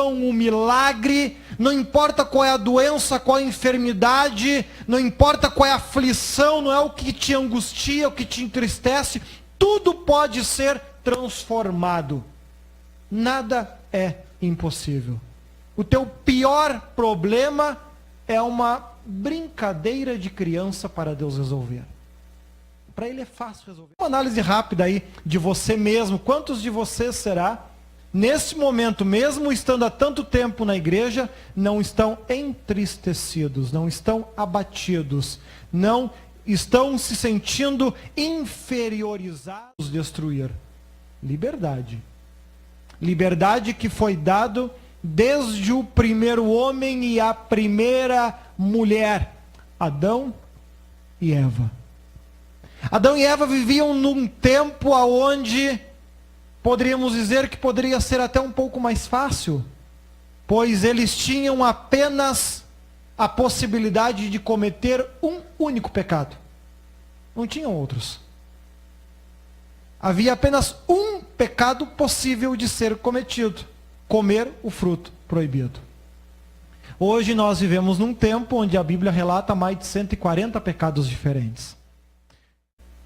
provisão, o milagre, não importa qual é a doença, qual é a enfermidade, não importa qual é a aflição, não é o que te angustia, o que te entristece, tudo pode ser transformado. Nada é impossível. O teu pior problema é uma brincadeira de criança para Deus resolver. Para Ele é fácil resolver. Uma análise rápida aí de você mesmo. Quantos de vocês será, nesse momento, mesmo estando há tanto tempo na igreja, não estão entristecidos, não estão abatidos, não estão se sentindo inferiorizados, destruir? Liberdade. Liberdade que foi dado desde o primeiro homem e a primeira mulher, Adão e Eva. Adão e Eva viviam num tempo onde poderíamos dizer que poderia ser até um pouco mais fácil, pois eles tinham apenas a possibilidade de cometer um único pecado. Não tinham outros. Havia apenas um pecado possível de ser cometido: comer o fruto proibido. Hoje nós vivemos num tempo onde a Bíblia relata mais de 140 pecados diferentes.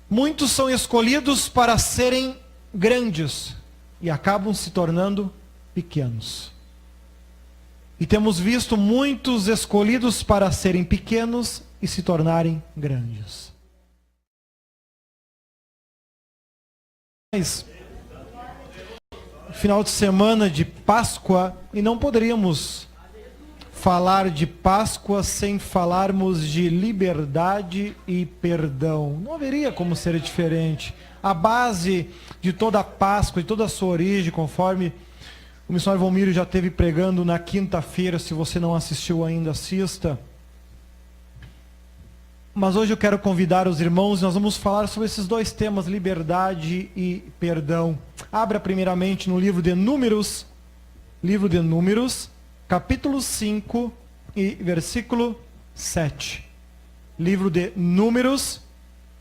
Muitos são escolhidos para serem grandes e acabam se tornando pequenos. E temos visto muitos escolhidos para serem pequenos e se tornarem grandes. Mas, final de semana de Páscoa, e não poderíamos falar de Páscoa sem falarmos de liberdade e perdão. Não haveria como ser diferente. A base de toda a Páscoa, de toda a sua origem, conforme o missionário Valmírio já esteve pregando na quinta-feira, se você não assistiu ainda, assista. Mas hoje eu quero convidar os irmãos, nós vamos falar sobre esses dois temas, liberdade e perdão. Abra primeiramente no livro de Números, capítulo 5 e versículo 7. Livro de Números,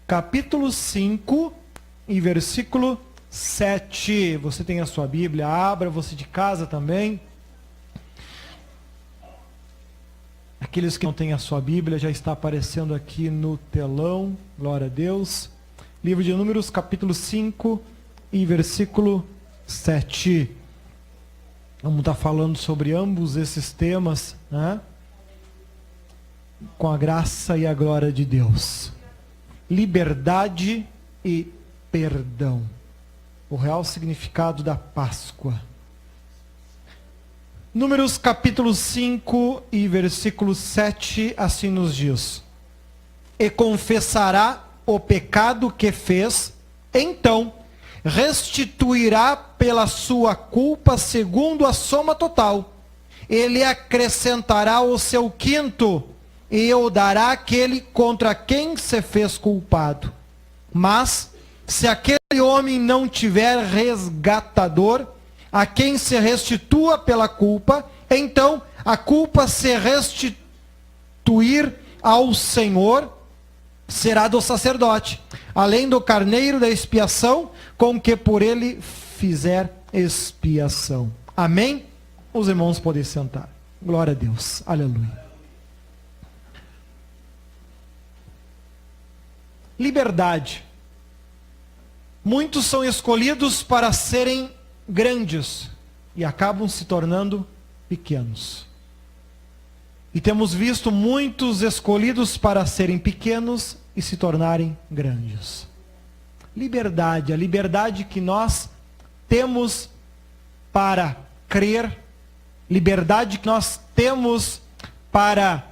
capítulo 5 e versículo 7. Você tem a sua Bíblia, abra, você de casa também. Aqueles que não têm a sua Bíblia, já está aparecendo aqui no telão. Glória a Deus. Livro de Números, capítulo 5 e versículo 7. Vamos estar falando sobre ambos esses temas, né? Com a graça e a glória de Deus. Liberdade e perdão. O real significado da Páscoa. Números capítulo 5 e versículo 7, assim nos diz: E confessará o pecado que fez, então restituirá pela sua culpa segundo a soma total. Ele acrescentará o seu quinto, e o dará àquele contra quem se fez culpado. Mas, se aquele homem não tiver resgatador, a quem se restitua pela culpa, então a culpa se restituir ao Senhor será do sacerdote, além do carneiro da expiação, com que por ele fizer expiação. Amém? Os irmãos podem sentar. Glória a Deus. Aleluia. Liberdade. Muitos são escolhidos para serem grandes e acabam se tornando pequenos. E temos visto muitos escolhidos para serem pequenos e se tornarem grandes. Liberdade, a liberdade que nós temos para crer, liberdade que nós temos para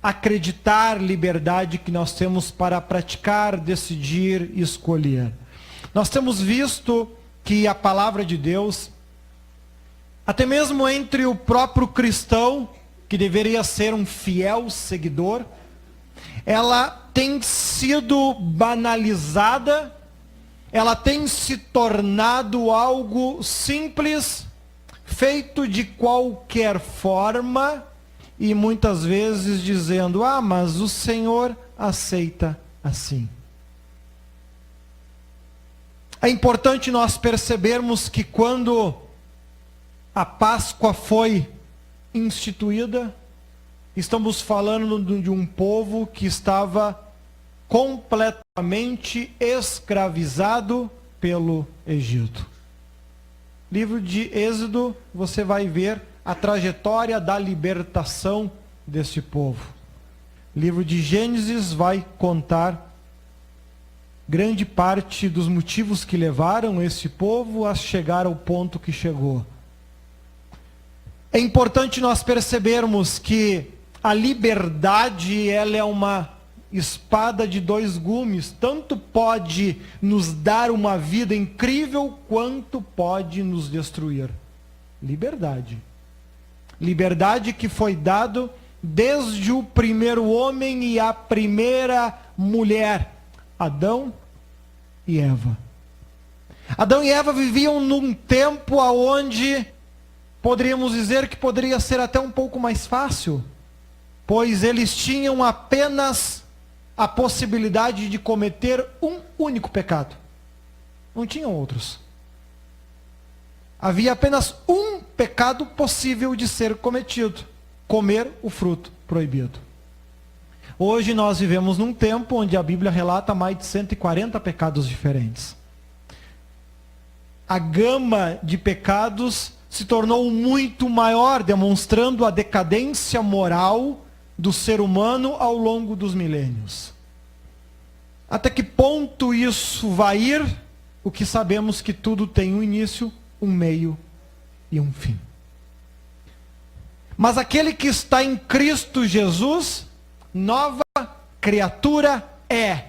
acreditar, liberdade que nós temos para praticar, decidir e escolher. Nós temos visto que a palavra de Deus, até mesmo entre o próprio cristão, que deveria ser um fiel seguidor, ela tem sido banalizada, ela tem se tornado algo simples, feito de qualquer forma, e muitas vezes dizendo: ah, mas o Senhor aceita assim. É importante nós percebermos que quando a Páscoa foi instituída, estamos falando de um povo que estava completamente escravizado pelo Egito. Livro de Êxodo, você vai ver a trajetória da libertação deste povo. Livro de Gênesis vai contar grande parte dos motivos que levaram esse povo a chegar ao ponto que chegou. É importante nós percebermos que a liberdade, ela é uma espada de dois gumes. Tanto pode nos dar uma vida incrível, quanto pode nos destruir. Liberdade. Liberdade que foi dado desde o primeiro homem e a primeira mulher, Adão e Eva. Adão e Eva viviam num tempo onde poderíamos dizer que poderia ser até um pouco mais fácil, pois eles tinham apenas a possibilidade de cometer um único pecado. Não tinham outros. Havia apenas um pecado possível de ser cometido: comer o fruto proibido. Hoje nós vivemos num tempo onde a Bíblia relata mais de 140 pecados diferentes. A gama de pecados se tornou muito maior, demonstrando a decadência moral do ser humano ao longo dos milênios. Até que ponto isso vai ir? O que sabemos que tudo tem um início, um meio e um fim. Mas aquele que está em Cristo Jesus, nova criatura é.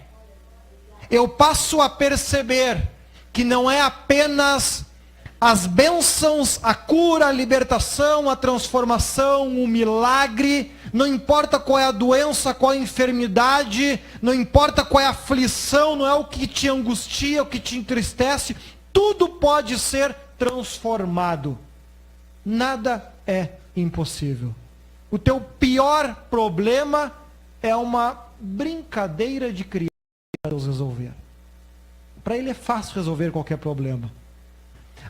Eu passo a perceber que não é apenas as bênçãos, a cura, a libertação, a transformação, o milagre, não importa qual é a doença, qual é a enfermidade, não importa qual é a aflição, não é o que te angustia, o que te entristece, tudo pode ser transformado. Nada é impossível. O teu pior problema é uma brincadeira de criança para Deus resolver. Para ele é fácil resolver qualquer problema.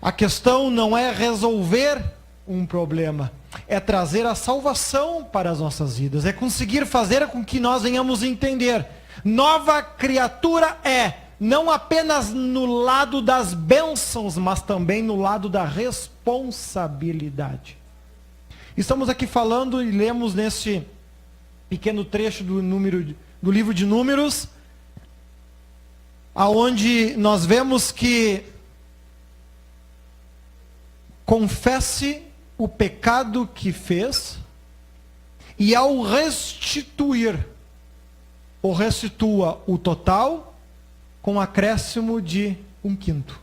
A questão não é resolver um problema, é trazer a salvação para as nossas vidas, é conseguir fazer com que nós venhamos entender. Nova criatura é, não apenas no lado das bênçãos, mas também no lado da responsabilidade. Estamos aqui falando e lemos nesse pequeno trecho do livro de Números, aonde nós vemos que confesse o pecado que fez e ao restituir, ou restitua o total com acréscimo de 1/5.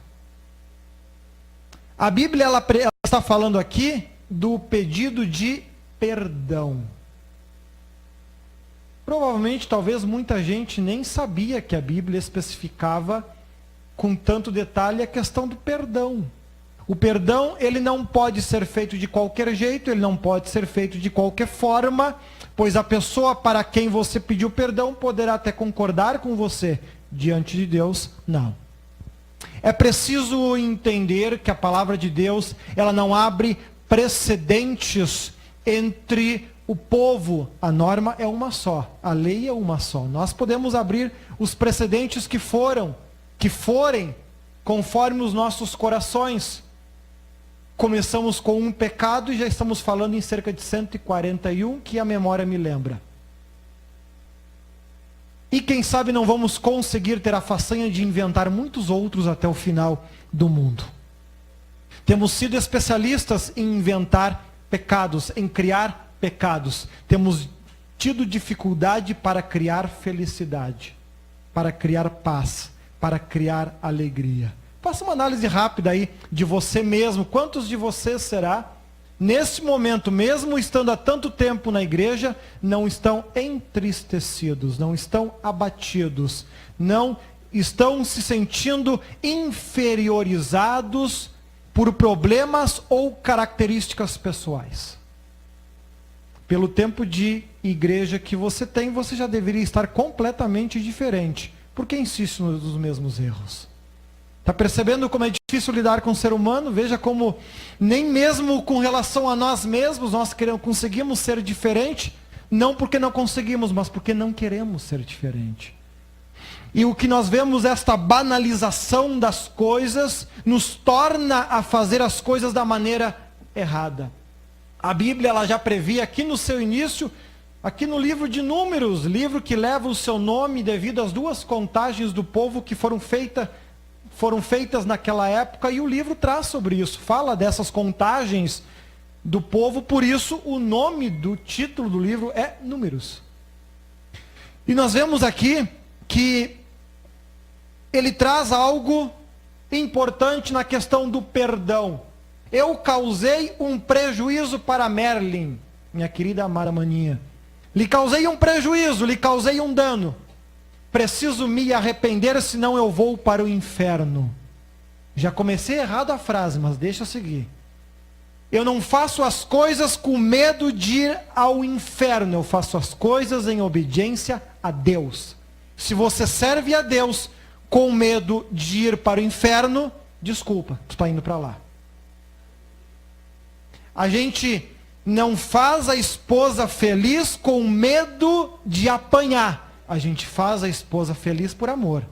A Bíblia ela está falando aqui do pedido de perdão. Provavelmente, talvez muita gente nem sabia que a Bíblia especificava com tanto detalhe a questão do perdão. O perdão, ele não pode ser feito de qualquer jeito, ele não pode ser feito de qualquer forma, pois a pessoa para quem você pediu perdão poderá até concordar com você, diante de Deus, não. É preciso entender que a palavra de Deus, ela não abre precedentes entre o povo. A norma é uma só, a lei é uma só. Nós podemos abrir os precedentes que forem conforme os nossos corações. Começamos com um pecado e já estamos falando em cerca de 141, que a memória me lembra. E quem sabe não vamos conseguir ter a façanha de inventar muitos outros até o final do mundo. Temos sido especialistas em inventar pecados, em criar pecados. Temos tido dificuldade para criar felicidade, para criar paz, para criar alegria. Faça uma análise rápida aí de você mesmo. Quantos de vocês será, nesse momento, mesmo estando há tanto tempo na igreja, não estão entristecidos, não estão abatidos, não estão se sentindo inferiorizados por problemas ou características pessoais? Pelo tempo de igreja que você tem, você já deveria estar completamente diferente. Por que insiste nos mesmos erros? Está percebendo como é difícil lidar com o ser humano. Veja como nem mesmo com relação a nós mesmos nós conseguimos ser diferente, não porque não conseguimos, mas porque não queremos ser diferente. E o que nós vemos, esta banalização das coisas, nos torna a fazer as coisas da maneira errada. A Bíblia ela já previa aqui no seu início, aqui no livro de Números, livro que leva o seu nome devido às duas contagens do povo que foram feitas naquela época, e o livro traz sobre isso, fala dessas contagens do povo, por isso o nome do título do livro é Números. E nós vemos aqui que ele traz algo importante na questão do perdão. Eu causei um prejuízo para Merlin, minha querida amada maninha. Lhe causei um prejuízo, lhe causei um dano. Preciso me arrepender, senão eu vou para o inferno. Já comecei errado a frase, mas deixa eu seguir. Eu não faço as coisas com medo de ir ao inferno. Eu faço as coisas em obediência a Deus. Se você serve a Deus com medo de ir para o inferno, desculpa, tu está indo para lá. A gente não faz a esposa feliz com medo de apanhar. A gente faz a esposa feliz por amor.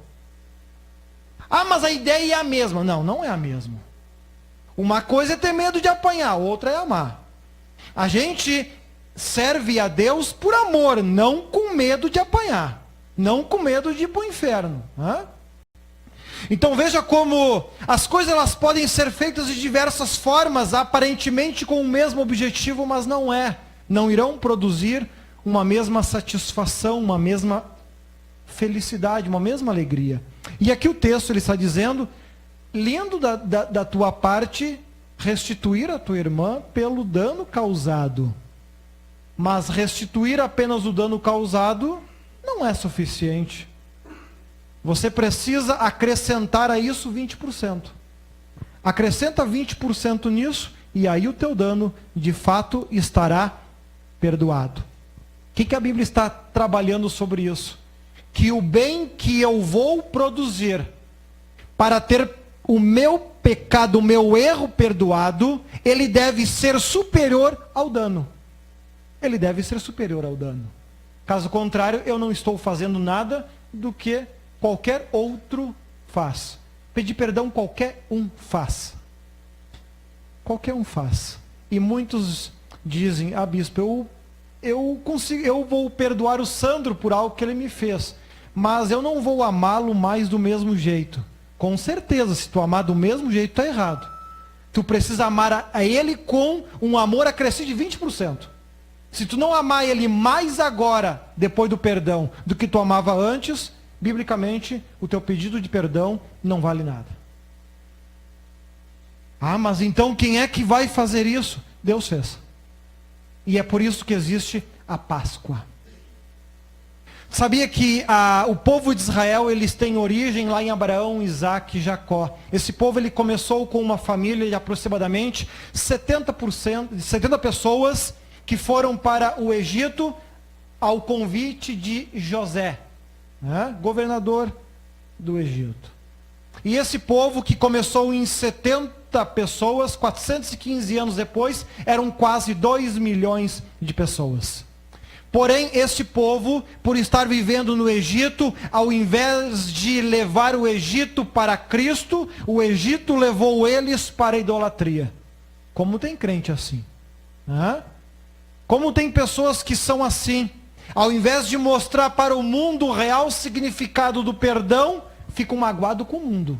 Ah, mas a ideia é a mesma. Não, não é a mesma. Uma coisa é ter medo de apanhar, outra é amar. A gente serve a Deus por amor, não com medo de apanhar. Não com medo de ir para o inferno. Então veja como as coisas elas podem ser feitas de diversas formas, aparentemente com o mesmo objetivo, mas não é. Não irão produzir uma mesma satisfação, uma mesma felicidade, uma mesma alegria. E aqui o texto ele está dizendo, lindo da tua parte, restituir a tua irmã pelo dano causado. Mas restituir apenas o dano causado não é suficiente. Você precisa acrescentar a isso 20%. Acrescenta 20% nisso, e aí o teu dano, de fato, estará perdoado. O que a Bíblia está trabalhando sobre isso? Que o bem que eu vou produzir para ter o meu pecado, o meu erro perdoado, ele deve ser superior ao dano. Ele deve ser superior ao dano. Caso contrário, eu não estou fazendo nada do que qualquer outro faz. Pedir perdão qualquer um faz. Qualquer um faz. E muitos dizem, bispo, eu vou perdoar o Sandro por algo que ele me fez, mas eu não vou amá-lo mais do mesmo jeito. Com certeza, se tu amar do mesmo jeito, está errado. Tu precisa amar a ele com um amor acrescido de 20%. Se tu não amar ele mais agora, depois do perdão, do que tu amava antes, biblicamente, o teu pedido de perdão não vale nada. Mas então quem é que vai fazer isso? Deus fez. E é por isso que existe a Páscoa. Sabia que o povo de Israel, eles têm origem lá em Abraão, Isaac e Jacó. Esse povo ele começou com uma família de aproximadamente 70 pessoas que foram para o Egito ao convite de José, governador do Egito. E esse povo que começou em 70 pessoas, 415 anos depois, eram quase 2 milhões de pessoas. Porém, este povo, por estar vivendo no Egito, ao invés de levar o Egito para Cristo, o Egito levou eles para a idolatria. Como tem crente assim? Como tem pessoas que são assim? Ao invés de mostrar para o mundo o real significado do perdão, ficam magoados com o mundo.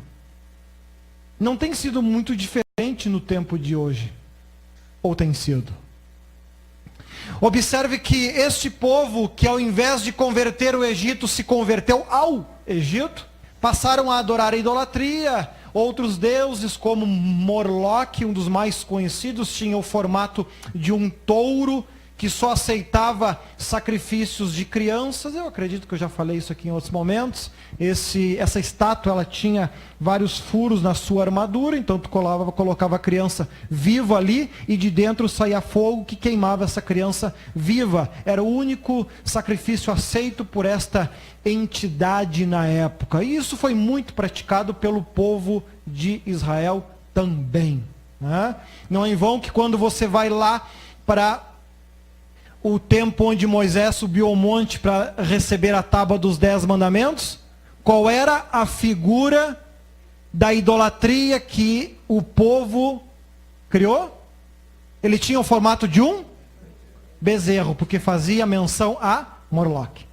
Não tem sido muito diferente no tempo de hoje. Ou tem sido? Observe que este povo, que ao invés de converter o Egito, se converteu ao Egito, passaram a adorar a idolatria. Outros deuses, como Moloque, um dos mais conhecidos, tinha o formato de um touro, que só aceitava sacrifícios de crianças. Eu acredito que eu já falei isso aqui em outros momentos. Essa estátua, ela tinha vários furos na sua armadura, então tu colocava a criança viva ali e de dentro saía fogo que queimava essa criança viva. Era o único sacrifício aceito por esta entidade na época. E isso foi muito praticado pelo povo de Israel também, né? Não é em vão que quando você vai lá para o tempo onde Moisés subiu ao monte para receber a tábua dos 10 mandamentos, qual era a figura da idolatria que o povo criou? Ele tinha o formato de um bezerro, porque fazia menção a Moloque.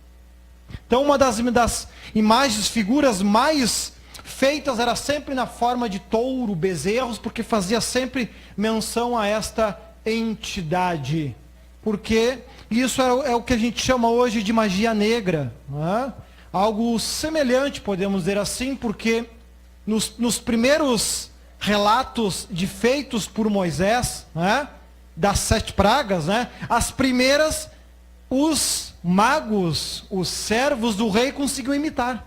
Então uma das imagens, figuras mais feitas era sempre na forma de touro, bezerros, porque fazia sempre menção a esta entidade. Porque isso é o que a gente chama hoje de magia negra, né? Algo semelhante, podemos dizer assim, porque nos primeiros relatos de feitos por Moisés, né, das 7 pragas, né, as primeiras, os magos, os servos do rei conseguiam imitar.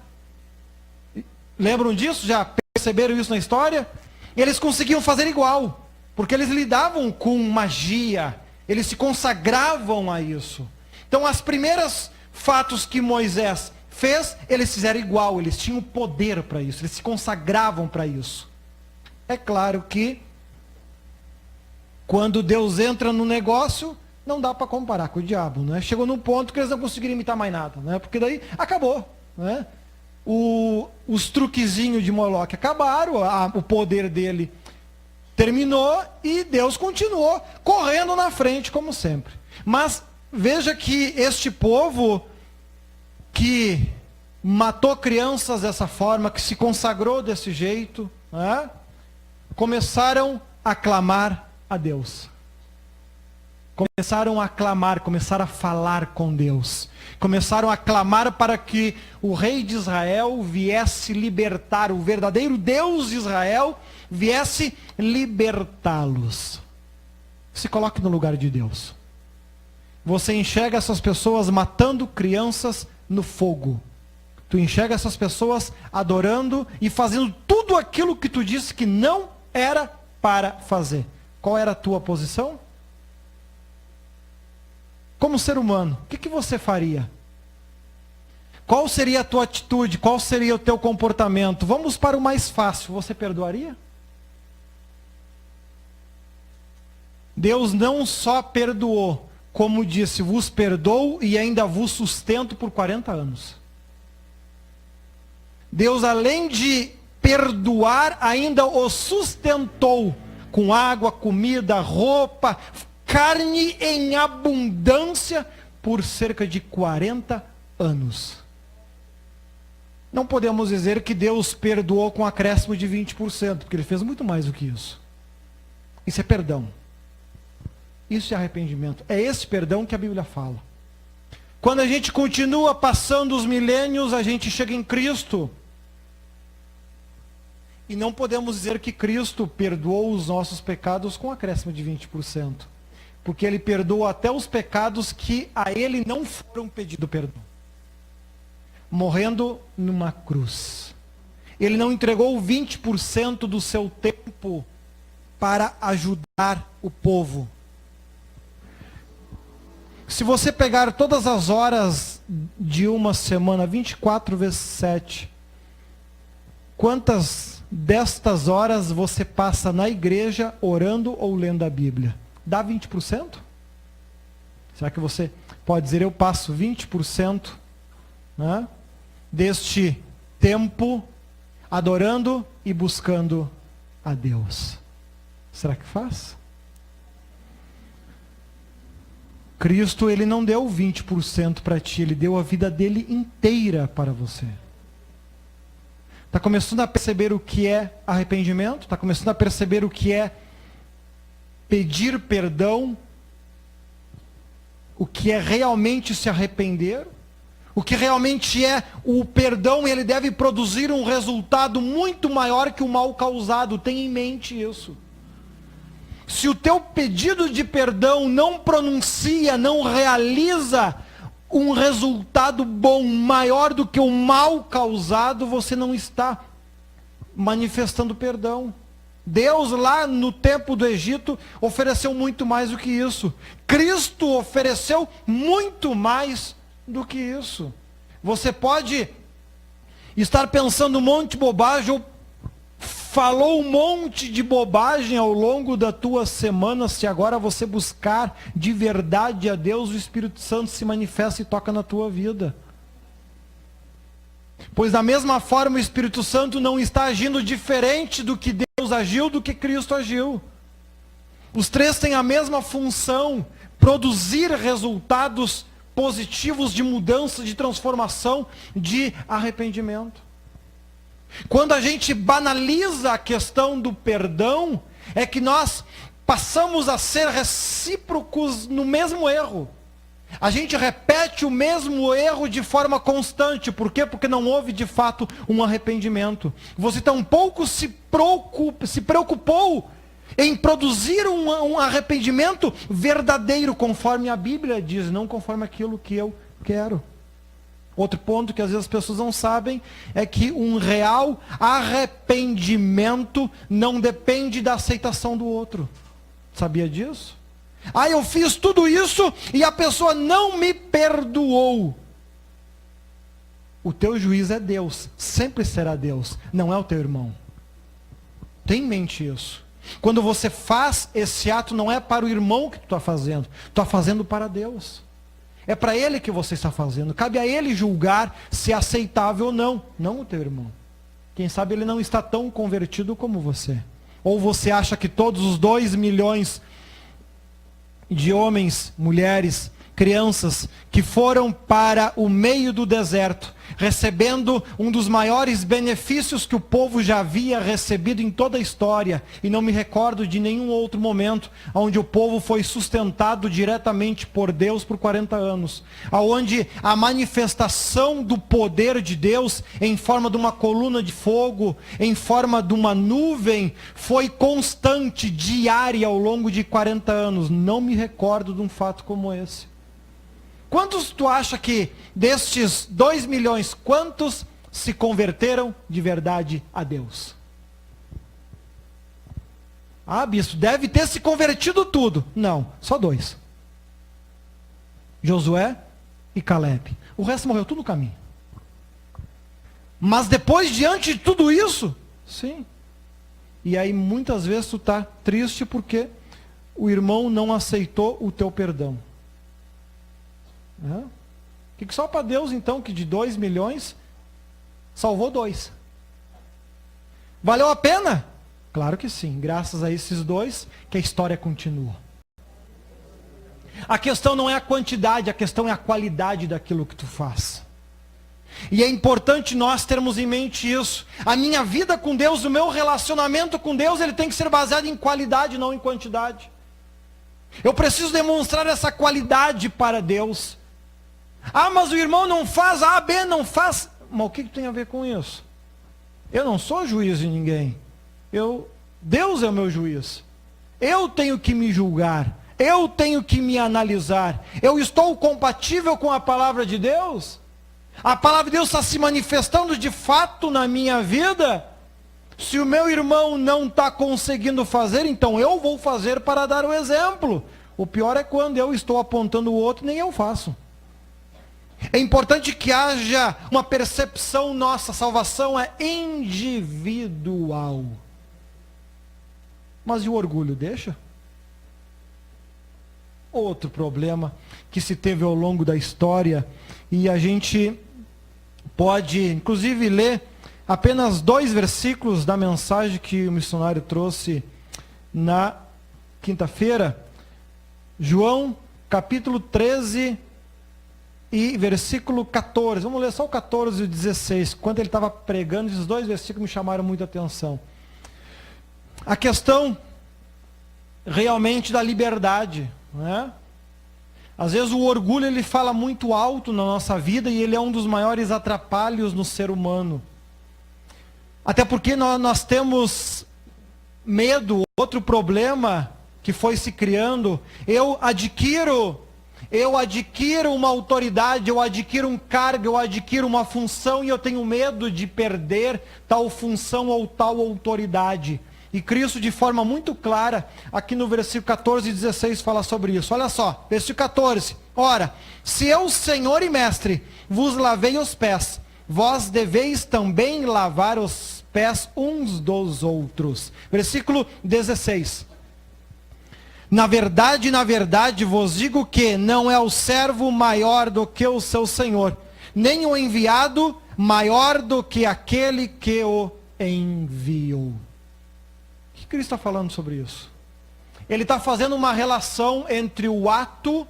Lembram disso? Já perceberam isso na história? Eles conseguiam fazer igual, porque eles lidavam com magia. Eles se consagravam a isso. Então, as primeiras fatos que Moisés fez, eles fizeram igual. Eles tinham poder para isso. Eles se consagravam para isso. É claro que, quando Deus entra no negócio, não dá para comparar com o diabo, né? Chegou num ponto que eles não conseguiram imitar mais nada, né? Porque daí acabou, né? Os truquezinhos de Moloque acabaram, o poder dele terminou e Deus continuou correndo na frente, como sempre. Mas veja que este povo que matou crianças dessa forma, que se consagrou desse jeito, né, começaram a clamar a Deus. Começaram a clamar, começaram a falar com Deus. Começaram a clamar para que o rei de Israel viesse libertar, o verdadeiro Deus de Israel viesse libertá-los. Se coloque no lugar de Deus. Você enxerga essas pessoas matando crianças no fogo. Tu enxerga essas pessoas adorando e fazendo tudo aquilo que tu disse que não era para fazer. Qual era a tua posição? Como ser humano, o que você faria? Qual seria a tua atitude? Qual seria o teu comportamento? Vamos para o mais fácil. Você perdoaria? Deus não só perdoou, como disse, vos perdoo e ainda vos sustento por 40 anos. Deus, além de perdoar, ainda o sustentou com água, comida, roupa, carne em abundância por cerca de 40 anos. Não podemos dizer que Deus perdoou com acréscimo de 20%, porque Ele fez muito mais do que isso. Isso é perdão. Isso é arrependimento. É esse perdão que a Bíblia fala. Quando a gente continua passando os milênios, a gente chega em Cristo. E não podemos dizer que Cristo perdoou os nossos pecados com acréscimo de 20%. Porque Ele perdoa até os pecados que a Ele não foram pedido perdão. Morrendo numa cruz. Ele não entregou 20% do seu tempo para ajudar o povo. Se você pegar todas as horas de uma semana, 24 vezes 7, quantas destas horas você passa na igreja orando ou lendo a Bíblia? Dá 20%? Será que você pode dizer, eu passo 20%, né, deste tempo adorando e buscando a Deus? Será que faz? Cristo, Ele não deu 20% para ti, Ele deu a vida dele inteira para você. Está começando a perceber o que é arrependimento? Está começando a perceber o que é pedir perdão? O que é realmente se arrepender? O que realmente é o perdão? Ele deve produzir um resultado muito maior que o mal causado. Tenha em mente isso. se o teu pedido de perdão não pronuncia, não realiza um resultado bom maior do que o mal causado, você não está manifestando perdão. Deus lá no tempo do Egito ofereceu muito mais do que isso. Cristo ofereceu muito mais do que isso. Você pode estar pensando um monte de bobagem ou falou um monte de bobagem ao longo da tua semana. Se agora você buscar de verdade a Deus, o Espírito Santo se manifesta e toca na tua vida. Pois da mesma forma o Espírito Santo não está agindo diferente do que Deus agiu, do que Cristo agiu. Os três têm a mesma função: produzir resultados positivos de mudança, de transformação, de arrependimento. Quando a gente banaliza a questão do perdão, é que nós passamos a ser recíprocos no mesmo erro. A gente repete o mesmo erro de forma constante. Por quê? Porque não houve de fato um arrependimento. Você tampouco se preocupou em produzir um arrependimento verdadeiro, conforme a Bíblia diz, não conforme aquilo que eu quero. Outro ponto que às vezes as pessoas não sabem é que um real arrependimento não depende da aceitação do outro. Sabia disso? Ah, eu fiz tudo isso e a pessoa não me perdoou. O teu juiz é Deus, sempre será Deus, não é o teu irmão. Tem em mente isso. Quando você faz esse ato, não é para o irmão que tu está fazendo, tu está fazendo para Deus. É para ele que você está fazendo. Cabe a ele julgar se é aceitável ou não, não o teu irmão. Quem sabe ele não está tão convertido como você. Ou você acha que todos os 2 milhões de homens, mulheres, crianças que foram para o meio do deserto, recebendo um dos maiores benefícios que o povo já havia recebido em toda a história, e não me recordo de nenhum outro momento onde o povo foi sustentado diretamente por Deus por 40 anos, onde a manifestação do poder de Deus em forma de uma coluna de fogo, em forma de uma nuvem, foi constante, diária ao longo de 40 anos. Não me recordo de um fato como esse. Quantos tu acha que destes 2 milhões, quantos se converteram de verdade a Deus? Ah, bispo, deve ter se convertido tudo. Não, só 2. Josué e Caleb. O resto morreu tudo no caminho. Mas depois, diante de tudo isso, sim. E aí muitas vezes tu está triste porque o irmão não aceitou o teu perdão. Que só para Deus então, que de 2 milhões, salvou 2. Valeu a pena? Claro que sim, graças a esses 2, que a história continua. A questão não é a quantidade, a questão é a qualidade daquilo que tu faz. E é importante nós termos em mente isso. A minha vida com Deus, o meu relacionamento com Deus, ele tem que ser baseado em qualidade, não em quantidade. Eu preciso demonstrar essa qualidade para Deus. Ah, mas o irmão não faz, A, B não faz. Mas o que tem a ver com isso? Eu não sou juiz de ninguém. Deus é o meu juiz. Eu tenho que me julgar. Eu tenho que me analisar. Eu estou compatível com a palavra de Deus? A palavra de Deus está se manifestando de fato na minha vida? Se o meu irmão não está conseguindo fazer, então eu vou fazer para dar o exemplo. O pior é quando eu estou apontando o outro e nem eu faço. É importante que haja uma percepção nossa. Salvação é individual. Mas e o orgulho? Deixa? Outro problema que se teve ao longo da história, e a gente pode, inclusive, ler apenas 2 versículos da mensagem que o missionário trouxe na quinta-feira. João, capítulo 13 e versículo 14. Vamos ler só o 14 e o 16. Quando ele estava pregando, esses 2 versículos me chamaram muita atenção. A questão realmente da liberdade, né? Às vezes o orgulho ele fala muito alto na nossa vida e ele é um dos maiores atrapalhos no ser humano. Até porque nós temos medo. Outro problema que foi se criando, eu adquiro uma autoridade, eu adquiro um cargo, eu adquiro uma função e eu tenho medo de perder tal função ou tal autoridade. E Cristo, de forma muito clara, aqui no versículo 14 e 16, fala sobre isso. Olha só, versículo 14. Ora, se eu, Senhor e Mestre, vos lavei os pés, vós deveis também lavar os pés uns dos outros. Versículo 16. Na verdade, vos digo que não é o servo maior do que o seu senhor, nem o enviado maior do que aquele que o enviou. O que Cristo está falando sobre isso? Ele está fazendo uma relação entre o ato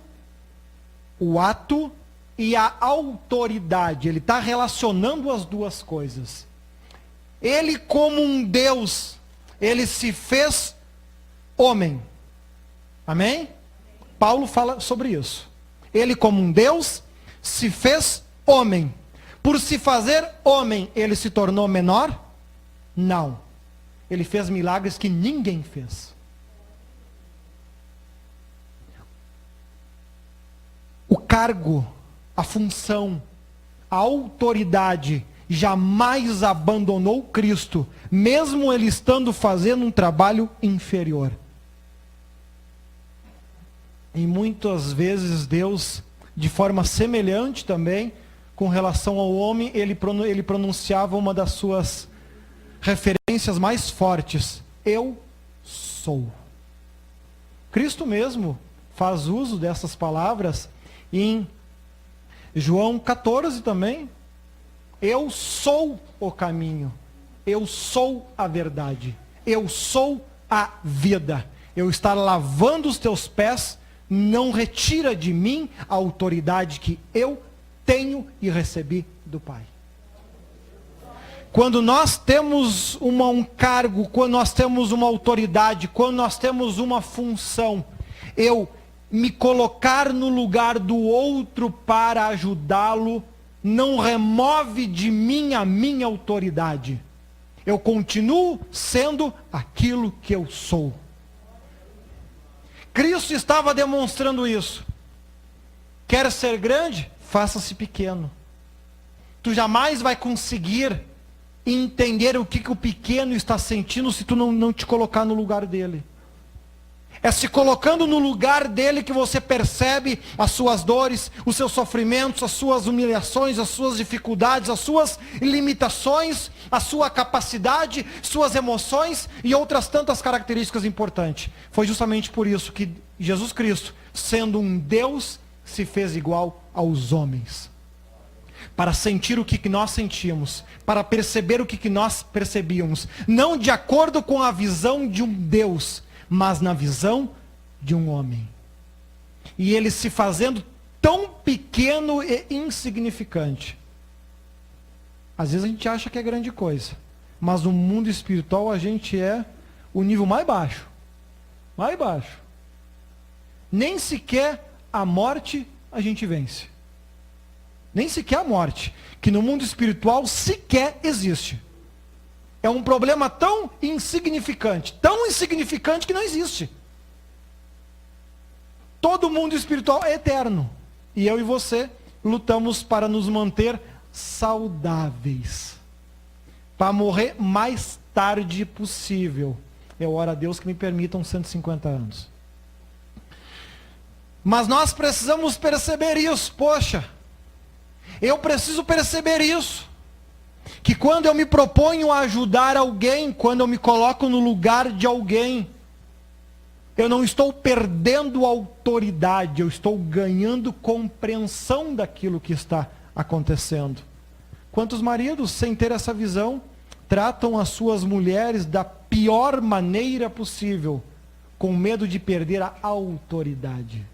e a autoridade. Ele está relacionando as duas coisas. Ele, como um Deus, ele se fez homem. Amém? Paulo fala sobre isso. Ele, como um Deus, se fez homem. Por se fazer homem, ele se tornou menor? Não. Ele fez milagres que ninguém fez. O cargo, a função, a autoridade jamais abandonou Cristo, mesmo ele estando fazendo um trabalho inferior. E muitas vezes Deus, de forma semelhante também, com relação ao homem, ele pronunciava uma das suas referências mais fortes: eu sou. Cristo mesmo faz uso dessas palavras em João 14 também. Eu sou o caminho, eu sou a verdade, eu sou a vida. Eu estar lavando os teus pés não retira de mim a autoridade que eu tenho e recebi do Pai. Quando nós temos um cargo, quando nós temos uma autoridade, quando nós temos uma função, eu me colocar no lugar do outro para ajudá-lo, não remove de mim a minha autoridade. Eu continuo sendo aquilo que eu sou. Cristo estava demonstrando isso. Quer ser grande? Faça-se pequeno. Tu jamais vai conseguir entender o que o pequeno está sentindo se tu não te colocar no lugar dele. É se colocando no lugar dele que você percebe as suas dores, os seus sofrimentos, as suas humilhações, as suas dificuldades, as suas limitações, a sua capacidade, suas emoções e outras tantas características importantes. Foi justamente por isso que Jesus Cristo, sendo um Deus, se fez igual aos homens. Para sentir o que nós sentíamos, para perceber o que nós percebíamos, não de acordo com a visão de um Deus, mas na visão de um homem. E ele se fazendo tão pequeno e insignificante. Às vezes a gente acha que é grande coisa, mas no mundo espiritual a gente é o nível mais baixo. Mais baixo. Nem sequer a morte a gente vence. Nem sequer a morte, que no mundo espiritual sequer existe. É um problema tão insignificante que não existe. Todo mundo espiritual é eterno. E eu e você lutamos para nos manter saudáveis. Para morrer mais tarde possível. Eu oro a Deus que me permitam 150 anos. Mas nós precisamos perceber isso. Poxa, eu preciso perceber isso. Que quando eu me proponho a ajudar alguém, quando eu me coloco no lugar de alguém, eu não estou perdendo autoridade, eu estou ganhando compreensão daquilo que está acontecendo. Quantos maridos, sem ter essa visão, tratam as suas mulheres da pior maneira possível, com medo de perder a autoridade?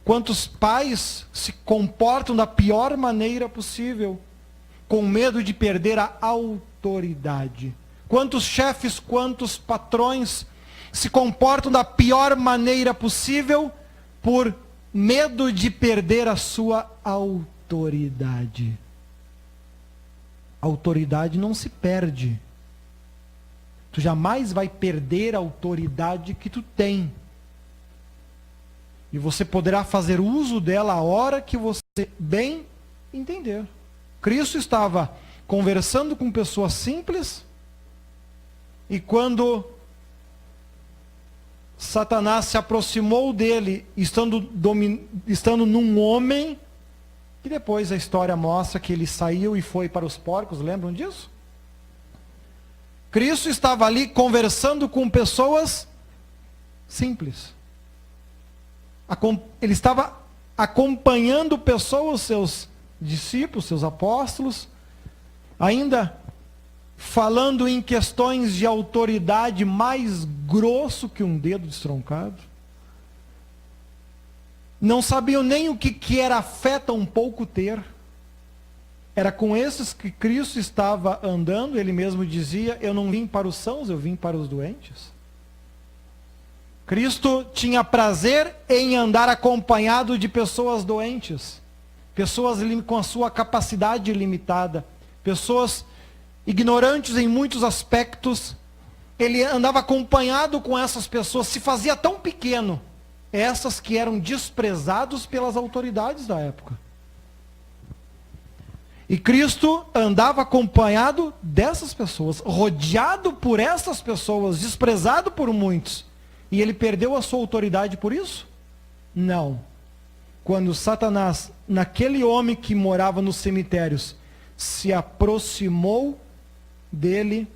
Quantos pais se comportam da pior maneira possível, com medo de perder a autoridade? Quantos chefes, quantos patrões se comportam da pior maneira possível por medo de perder a sua autoridade? A autoridade não se perde. tu jamais vai perder a autoridade que tu tem. E você poderá fazer uso dela a hora que você bem entender. Cristo estava conversando com pessoas simples, e quando Satanás se aproximou dele, estando num homem, e depois a história mostra que ele saiu e foi para os porcos, lembram disso? Cristo estava ali conversando com pessoas simples. Ele estava acompanhando pessoas, seus discípulos, seus apóstolos, ainda falando em questões de autoridade mais grosso que um dedo destroncado. Não sabiam nem o que era fé, tão pouco ter. Era com esses que Cristo estava andando. Ele mesmo dizia: eu não vim para os sãos, eu vim para os doentes. Cristo tinha prazer em andar acompanhado de pessoas doentes, pessoas com a sua capacidade limitada, pessoas ignorantes em muitos aspectos. Ele andava acompanhado com essas pessoas, se fazia tão pequeno, essas que eram desprezados pelas autoridades da época. E Cristo andava acompanhado dessas pessoas, rodeado por essas pessoas, desprezado por muitos. E ele perdeu a sua autoridade por isso? Não. Quando Satanás, naquele homem que morava nos cemitérios, se aproximou dele,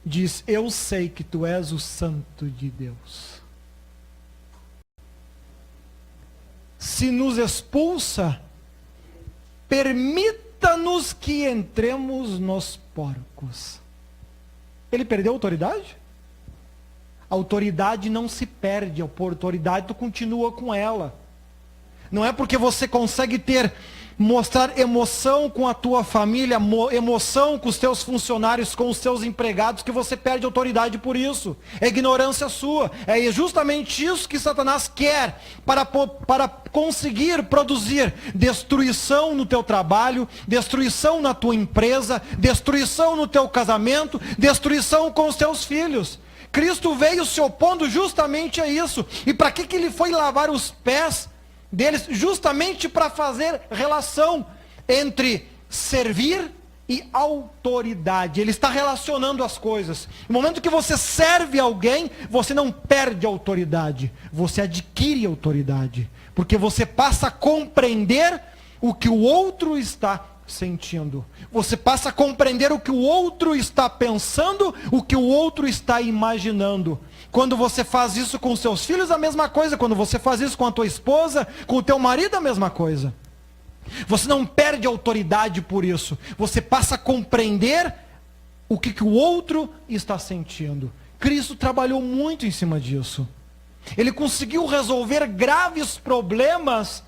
diz: eu sei que tu és o Santo de Deus. Se nos expulsa, permita-nos que entremos nos porcos. Ele perdeu a autoridade? A autoridade não se perde, a autoridade tu continua com ela. Não é porque você consegue mostrar emoção com a tua família, emoção com os teus funcionários, com os teus empregados, que você perde autoridade por isso. É ignorância sua. É justamente isso que Satanás quer para conseguir produzir destruição no teu trabalho, destruição na tua empresa, destruição no teu casamento, destruição com os teus filhos. Cristo veio se opondo justamente a isso. E para que ele foi lavar os pés deles? Justamente para fazer relação entre servir e autoridade. Ele está relacionando as coisas. No momento que você serve alguém, você não perde a autoridade, você adquire autoridade, porque você passa a compreender o que o outro está sentindo. Você passa a compreender o que o outro está pensando, o que o outro está imaginando. Quando você faz isso com seus filhos, a mesma coisa. Quando você faz isso com a tua esposa, com o teu marido, a mesma coisa. Você não perde autoridade por isso. Você passa a compreender o que o outro está sentindo. Cristo trabalhou muito em cima disso. Ele conseguiu resolver graves problemas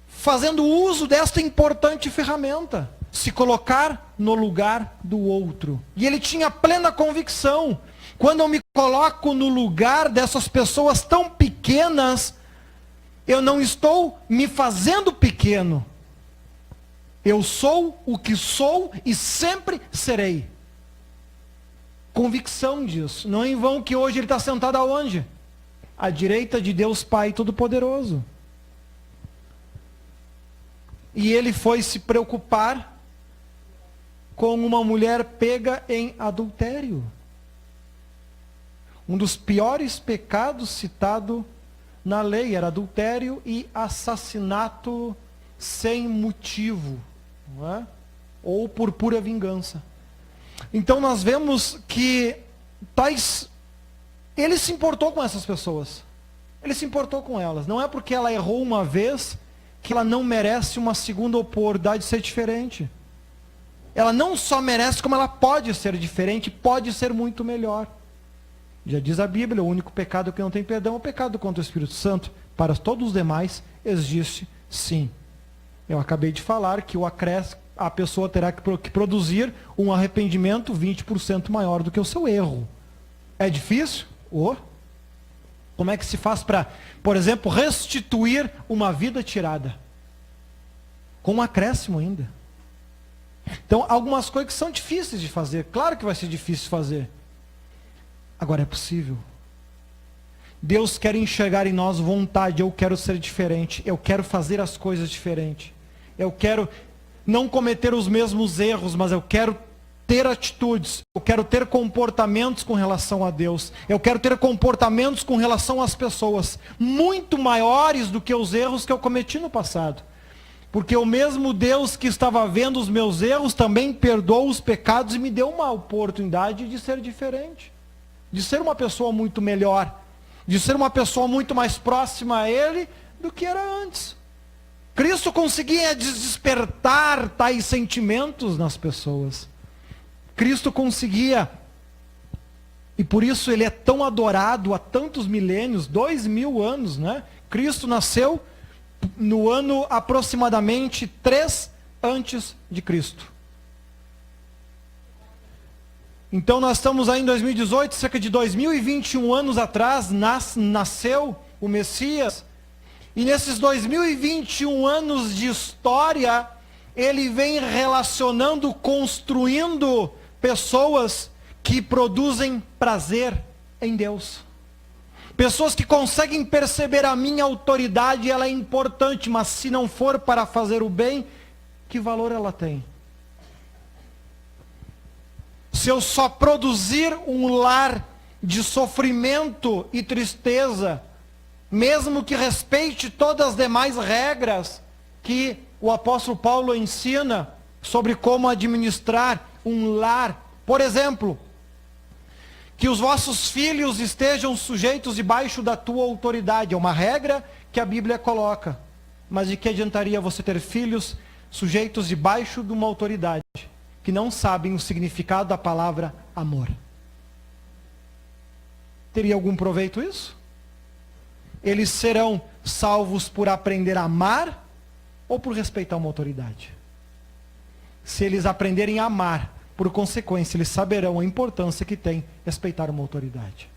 fazendo uso desta importante ferramenta, se colocar no lugar do outro. E ele tinha plena convicção: quando eu me coloco no lugar dessas pessoas tão pequenas, eu não estou me fazendo pequeno. Eu sou o que sou e sempre serei. Convicção disso. Não é em vão que hoje ele está sentado aonde? À direita de Deus Pai Todo-Poderoso. E ele foi se preocupar com uma mulher pega em adultério. Um dos piores pecados citado na lei era adultério e assassinato sem motivo, não é? Ou por pura vingança. Então nós vemos que ele se importou com essas pessoas. Ele se importou com elas. Não é porque ela errou uma vez que ela não merece uma segunda oportunidade de ser diferente. Ela não só merece, como ela pode ser diferente, pode ser muito melhor. Já diz a Bíblia: o único pecado que não tem perdão é o pecado contra o Espírito Santo. Para todos os demais, existe sim. Eu acabei de falar que a pessoa terá que produzir um arrependimento 20% maior do que o seu erro. É difícil? Como é que se faz para, por exemplo, restituir uma vida tirada? Com um acréscimo ainda. Então, algumas coisas que são difíceis de fazer. Claro que vai ser difícil fazer. Agora é possível. Deus quer enxergar em nós vontade. Eu quero ser diferente. Eu quero fazer as coisas diferentes. Eu quero não cometer os mesmos erros, mas eu quero ter atitudes. Eu quero ter comportamentos com relação a Deus. Eu quero ter comportamentos com relação às pessoas muito maiores do que os erros que eu cometi no passado. Porque o mesmo Deus que estava vendo os meus erros também perdoou os pecados e me deu uma oportunidade de ser diferente. De ser uma pessoa muito melhor. De ser uma pessoa muito mais próxima a Ele do que era antes. Cristo conseguia despertar tais sentimentos nas pessoas. Cristo conseguia. E por isso Ele é tão adorado há tantos milênios, 2000 anos, né? Cristo nasceu no ano aproximadamente 3 antes de Cristo. Então nós estamos aí em 2018, cerca de 2021 anos atrás, nasceu o Messias. E nesses 2021 anos de história, ele vem relacionando, construindo pessoas que produzem prazer em Deus. Pessoas que conseguem perceber a minha autoridade, ela é importante, mas se não for para fazer o bem, que valor ela tem? Se eu só produzir um lar de sofrimento e tristeza, mesmo que respeite todas as demais regras que o apóstolo Paulo ensina sobre como administrar um lar, por exemplo, que os vossos filhos estejam sujeitos debaixo da tua autoridade. É uma regra que a Bíblia coloca. Mas de que adiantaria você ter filhos sujeitos debaixo de uma autoridade que não sabem o significado da palavra amor? Teria algum proveito isso? Eles serão salvos por aprender a amar ou por respeitar uma autoridade? Se eles aprenderem a amar, por consequência, eles saberão a importância que tem respeitar uma autoridade.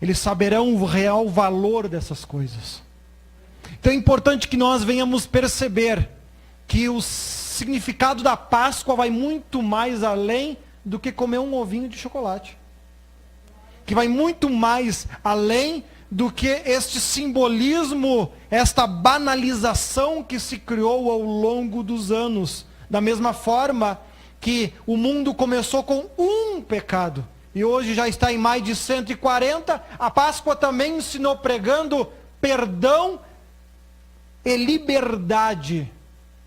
Eles saberão o real valor dessas coisas. Então é importante que nós venhamos perceber que o significado da Páscoa vai muito mais além do que comer um ovinho de chocolate. Que vai muito mais além do que este simbolismo, esta banalização que se criou ao longo dos anos. Da mesma forma que o mundo começou com um pecado e hoje já está em mais de 140, a Páscoa também ensinou pregando perdão e liberdade.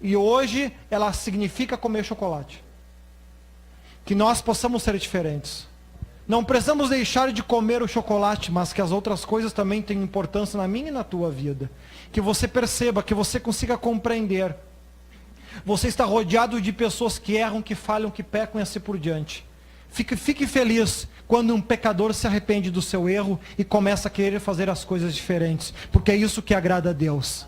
E hoje ela significa comer chocolate. Que nós possamos ser diferentes. Não precisamos deixar de comer o chocolate, mas que as outras coisas também tenham importância na minha e na tua vida. Que você perceba, que você consiga compreender. Você está rodeado de pessoas que erram, que falham, que pecam e assim por diante. Fique feliz quando um pecador se arrepende do seu erro e começa a querer fazer as coisas diferentes. Porque é isso que agrada a Deus.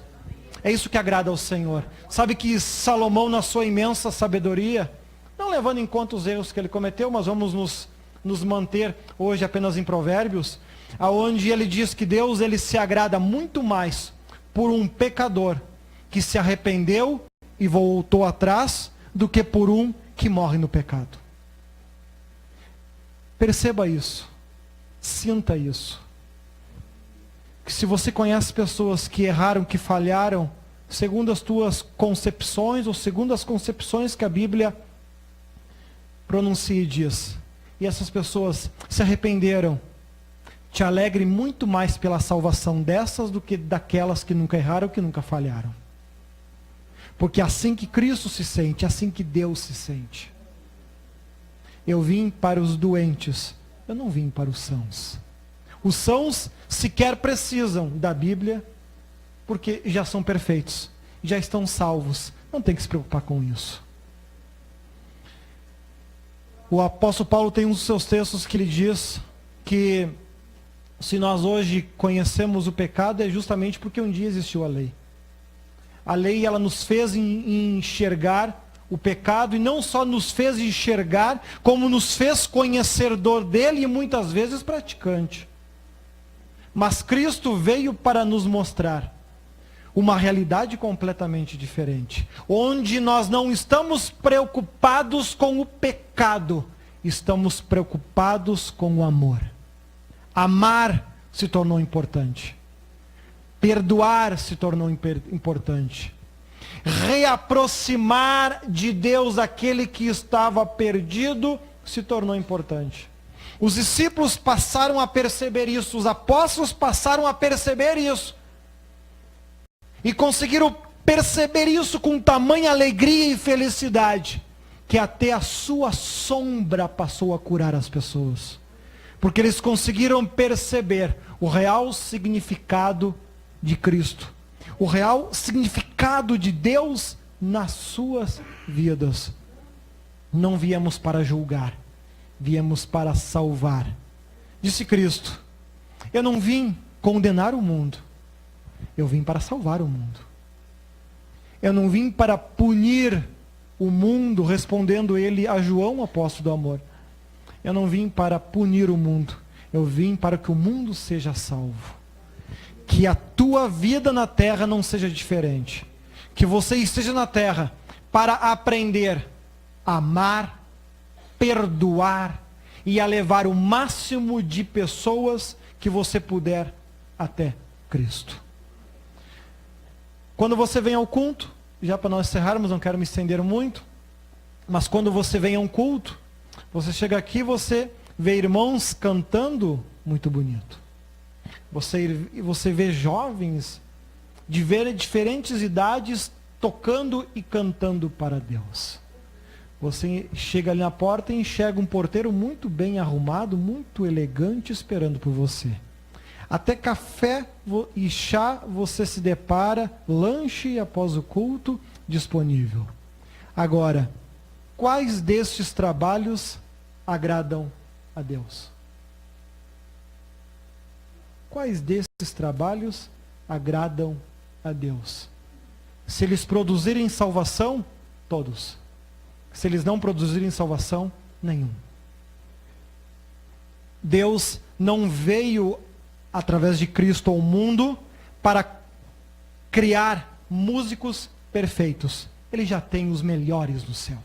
É isso que agrada ao Senhor. Sabe que Salomão, na sua imensa sabedoria, não levando em conta os erros que ele cometeu, mas vamos nos manter hoje apenas em Provérbios, aonde ele diz que Deus ele se agrada muito mais por um pecador que se arrependeu e voltou atrás, do que por um que morre no pecado. Perceba isso. Sinta isso. Que se você conhece pessoas que erraram, que falharam, segundo as tuas concepções, ou segundo as concepções que a Bíblia pronuncia e diz, e essas pessoas se arrependeram, te alegre muito mais pela salvação dessas do que daquelas que nunca erraram, que nunca falharam. Porque é assim que Cristo se sente, é assim que Deus se sente. Eu vim para os doentes, eu não vim para os sãos. Os sãos sequer precisam da Bíblia, porque já são perfeitos, já estão salvos, não tem que se preocupar com isso. O apóstolo Paulo tem um dos seus textos que ele diz que se nós hoje conhecemos o pecado é justamente porque um dia existiu a lei. A lei ela nos fez enxergar o pecado e não só nos fez enxergar, como nos fez conhecedor dele e muitas vezes praticante. Mas Cristo veio para nos mostrar uma realidade completamente diferente, onde nós não estamos preocupados com o pecado, estamos preocupados com o amor. Amar se tornou importante. Perdoar se tornou importante. Reaproximar de Deus aquele que estava perdido se tornou importante. Os discípulos passaram a perceber isso, os apóstolos passaram a perceber isso. E conseguiram perceber isso com tamanha alegria e felicidade, que até a sua sombra passou a curar as pessoas. Porque eles conseguiram perceber o real significado de Cristo. O real significado de Deus nas suas vidas. Não viemos para julgar, viemos para salvar. Disse Cristo: eu não vim condenar o mundo, eu vim para salvar o mundo. Eu não vim para punir o mundo, respondendo ele a João, apóstolo do amor. Eu não vim para punir o mundo, eu vim para que o mundo seja salvo. Que a tua vida na terra não seja diferente. Que você esteja na terra para aprender a amar, perdoar e a levar o máximo de pessoas que você puder até Cristo. Quando você vem ao culto, já para nós encerrarmos, não quero me estender muito, mas quando você vem a um culto, você chega aqui e você vê irmãos cantando muito bonito. Você vê jovens de diferentes idades tocando e cantando para Deus. Você chega ali na porta e enxerga um porteiro muito bem arrumado, muito elegante, esperando por você. Até café e chá você se depara, lanche após o culto disponível. Agora, quais destes trabalhos agradam a Deus? Quais destes trabalhos agradam a Deus? Se eles produzirem salvação, todos. Se eles não produzirem salvação, nenhum. Deus não veio através de Cristo ao mundo para criar músicos perfeitos. Ele já tem os melhores no céu.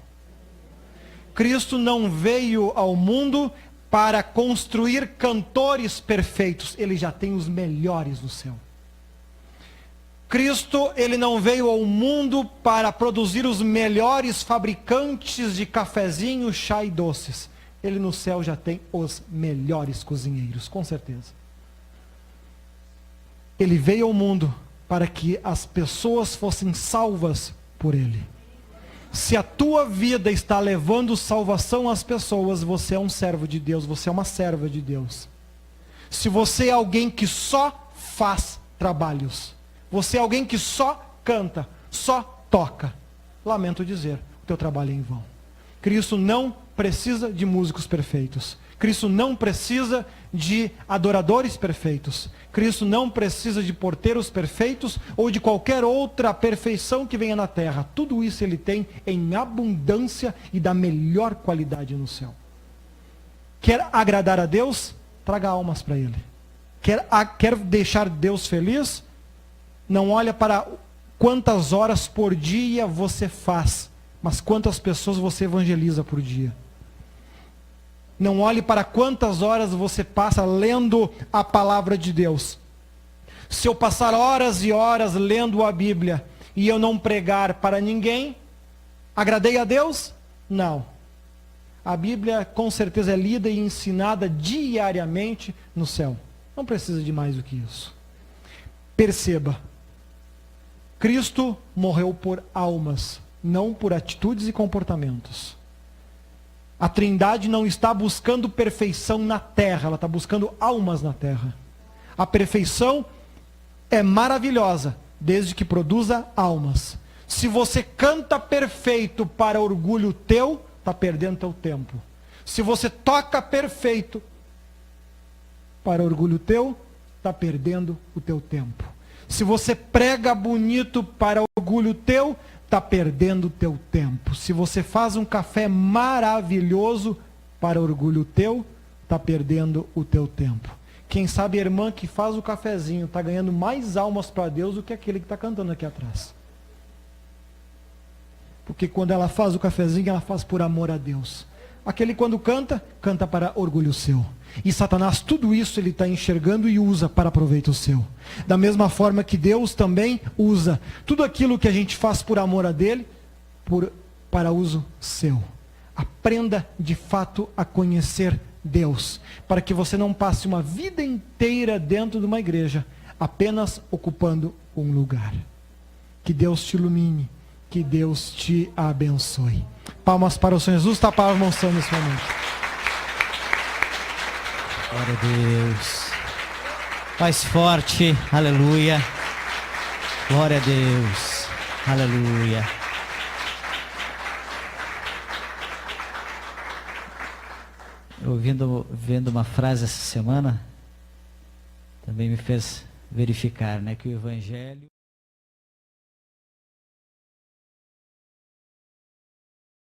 Cristo não veio ao mundo para construir cantores perfeitos. Ele já tem os melhores no céu. Cristo, ele não veio ao mundo para produzir os melhores fabricantes de cafezinho, chá e doces. Ele no céu já tem os melhores cozinheiros, com certeza. Ele veio ao mundo para que as pessoas fossem salvas por ele. Se a tua vida está levando salvação às pessoas, você é um servo de Deus, você é uma serva de Deus. Se você é alguém que só faz trabalhos, você é alguém que só canta, só toca, lamento dizer, o teu trabalho é em vão. Cristo não precisa de músicos perfeitos. Cristo não precisa de adoradores perfeitos. Cristo não precisa de porteiros perfeitos ou de qualquer outra perfeição que venha na terra. Tudo isso ele tem em abundância e da melhor qualidade no céu. Quer agradar a Deus? Traga almas para ele. Quer deixar Deus feliz? Não olha para quantas horas por dia você faz, mas quantas pessoas você evangeliza por dia. Não olhe para quantas horas você passa lendo a palavra de Deus. Se eu passar horas e horas lendo a Bíblia e eu não pregar para ninguém, agradei a Deus? Não. A Bíblia com certeza é lida e ensinada diariamente no céu. Não precisa de mais do que isso. Perceba, Cristo morreu por almas, não por atitudes e comportamentos. A Trindade não está buscando perfeição na terra, ela está buscando almas na terra. A perfeição é maravilhosa, desde que produza almas. Se você canta perfeito para orgulho teu, está perdendo teu tempo. Se você toca perfeito para orgulho teu, está perdendo o teu tempo. Se você prega bonito para orgulho teu, está perdendo o teu tempo. Se você faz um café maravilhoso para orgulho teu, está perdendo o teu tempo. Quem sabe a irmã que faz o cafezinho está ganhando mais almas para Deus do que aquele que está cantando aqui atrás. Porque quando ela faz o cafezinho, ela faz por amor a Deus. Aquele quando canta, canta para orgulho seu. E Satanás, tudo isso ele está enxergando e usa para proveito seu. Da mesma forma que Deus também usa tudo aquilo que a gente faz por amor a dele, para uso seu. Aprenda de fato a conhecer Deus, para que você não passe uma vida inteira dentro de uma igreja, apenas ocupando um lugar. Que Deus te ilumine, que Deus te abençoe. Palmas para o Senhor Jesus, tapar a mão nesse momento. Glória a Deus. Mais forte, aleluia. Glória a Deus, aleluia. Vendo uma frase essa semana, também me fez verificar, né, que o Evangelho